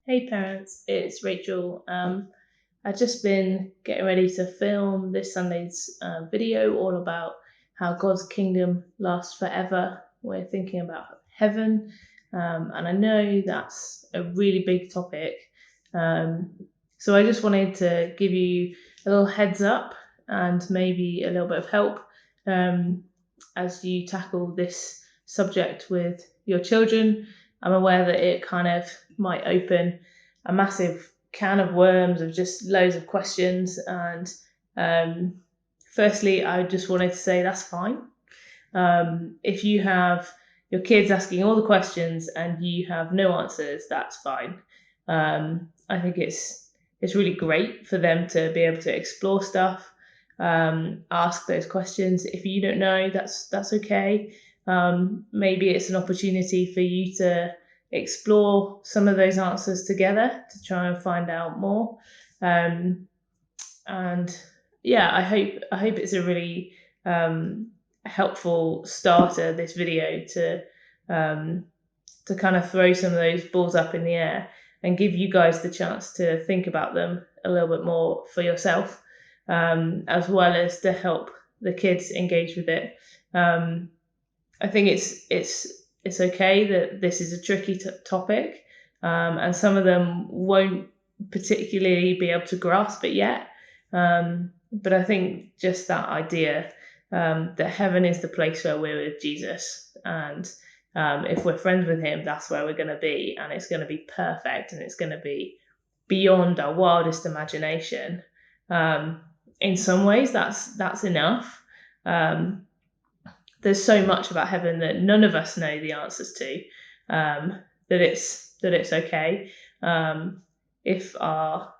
Hey parents, it's Rachel. I've just been getting ready to film this Sunday's video all about how God's kingdom lasts forever. We're thinking about heaven, and I know that's a really big topic. Um, so I just wanted to give you a little heads up and maybe a little bit of help um, as you tackle this subject with your children. I'm aware that it kind of might open a massive can of worms of just loads of questions. And firstly, I just wanted to say that's fine. If you have your kids asking all the questions and you have no answers, that's fine. I think it's really great for them to be able to explore stuff, ask those questions. If you don't know, that's okay. Maybe it's an opportunity for you to explore some of those answers together to try and find out more. Um, and yeah, I hope it's a really helpful starter, this video, um, to kind of throw some of those balls up in the air and give you guys the chance to think about them a little bit more for yourself, as well as to help the kids engage with it. I think it's okay that this is a tricky topic, and some of them won't particularly be able to grasp it yet. But I think just that idea that heaven is the place where we're with Jesus, and if we're friends with Him, that's where we're going to be, and it's going to be perfect, and it's going to be beyond our wildest imagination. In some ways, that's enough. There's so much about heaven that none of us know the answers to. That it's okay if our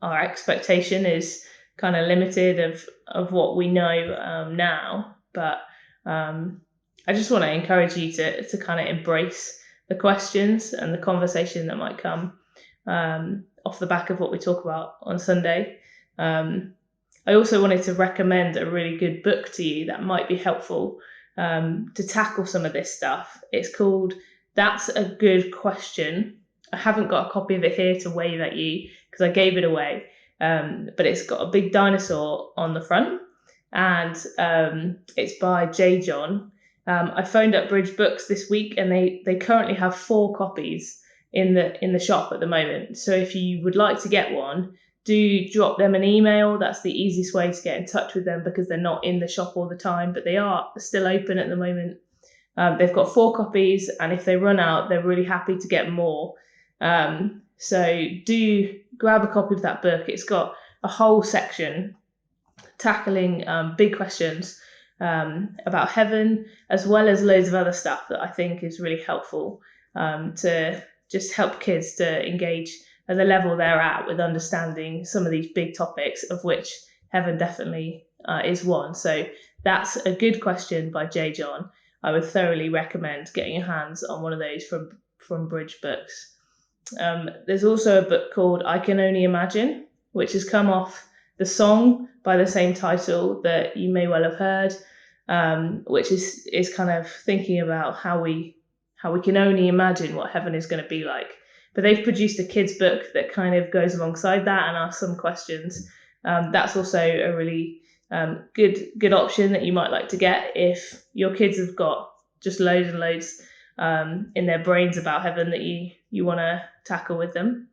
expectation is kind of limited of what we know now. But I just want to encourage you to kind of embrace the questions and the conversation that might come off the back of what we talk about on Sunday. I also wanted to recommend a really good book to you that might be helpful to tackle some of this stuff. It's called That's a Good Question. I haven't got a copy of it here to wave at you because I gave it away, but it's got a big dinosaur on the front, and it's by J. John. I phoned up Bridge Books this week, and they currently have 4 copies in the shop at the moment. So if you would like to get one, do drop them an email. That's the easiest way to get in touch with them because they're not in the shop all the time, but they are still open at the moment. They've got 4 copies, and if they run out, they're really happy to get more. So do grab a copy of that book. It's got a whole section tackling big questions about heaven, as well as loads of other stuff that I think is really helpful to just help kids to engage at the level they're at with understanding some of these big topics, of which heaven definitely is one. So That's a Good Question by J. John. I would thoroughly recommend getting your hands on one of those from Bridge Books. There's also a book called I Can Only Imagine, which has come off the song by the same title that you may well have heard, which is kind of thinking about how we can only imagine what heaven is going to be like. But they've produced a kids book that kind of goes alongside that and asks some questions. That's also a really good option that you might like to get if your kids have got just loads and loads in their brains about heaven that you want to tackle with them.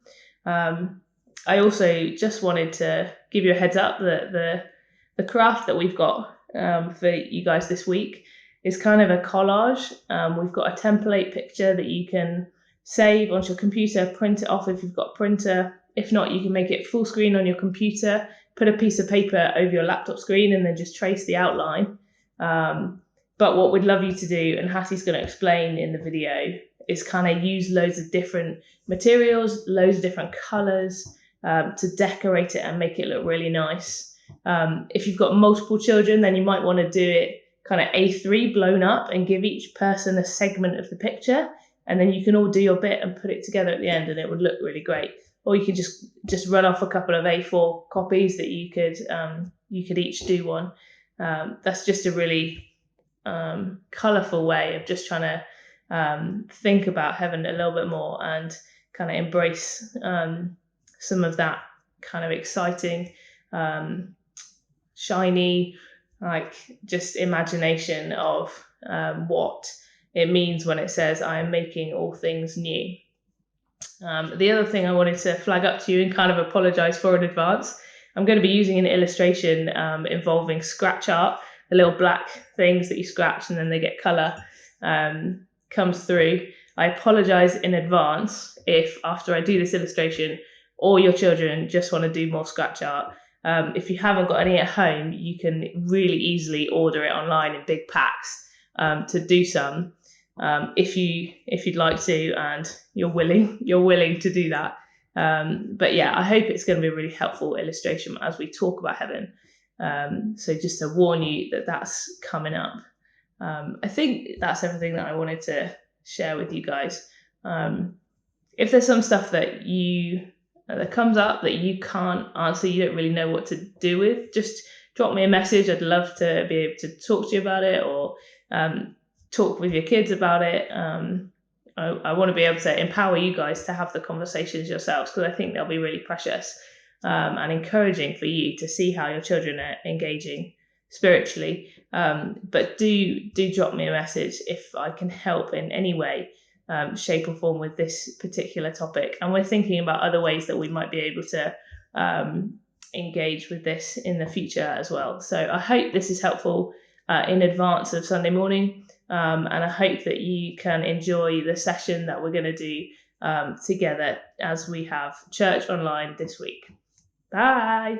I also just wanted to give you a heads up that the craft that we've got for you guys this week is kind of a collage. We've got a template picture that you can save onto your computer, print it off if you've got a printer. If not, you can make it full screen on your computer, put a piece of paper over your laptop screen, and then just trace the outline. But what we'd love you to do, and Hattie's going to explain in the video, is kind of use loads of different materials, loads of different colours to decorate it and make it look really nice. If you've got multiple children, then you might want to do it kind of A3 blown up and give each person a segment of the picture, and then you can all do your bit and put it together at the end, and it would look really great. Or you could just run off a couple of A4 copies that you could each do one. That's just a really colourful way of just trying to think about heaven a little bit more and kind of embrace some of that kind of exciting, shiny, like just imagination of what it means when it says, I am making all things new. The other thing I wanted to flag up to you and kind of apologize for in advance, I'm going to be using an illustration involving scratch art, the little black things that you scratch and then they get color comes through. I apologize in advance if after I do this illustration, all your children just want to do more scratch art. If you haven't got any at home, you can really easily order it online in big packs to do some. If you'd like to and you're willing to do that. But yeah, I hope it's going to be a really helpful illustration as we talk about heaven. So just to warn you that that's coming up. I think that's everything that I wanted to share with you guys. If there's some stuff that comes up that you can't answer, you don't really know what to do with, just drop me a message. I'd love to be able to talk to you about it, or talk with your kids about it. I want to be able to empower you guys to have the conversations yourselves, because I think they'll be really precious and encouraging for you to see how your children are engaging spiritually. But do drop me a message if I can help in any way, shape or form with this particular topic. And we're thinking about other ways that we might be able to engage with this in the future as well. So I hope this is helpful in advance of Sunday morning. And I hope that you can enjoy the session that we're going to do together as we have church online this week. Bye.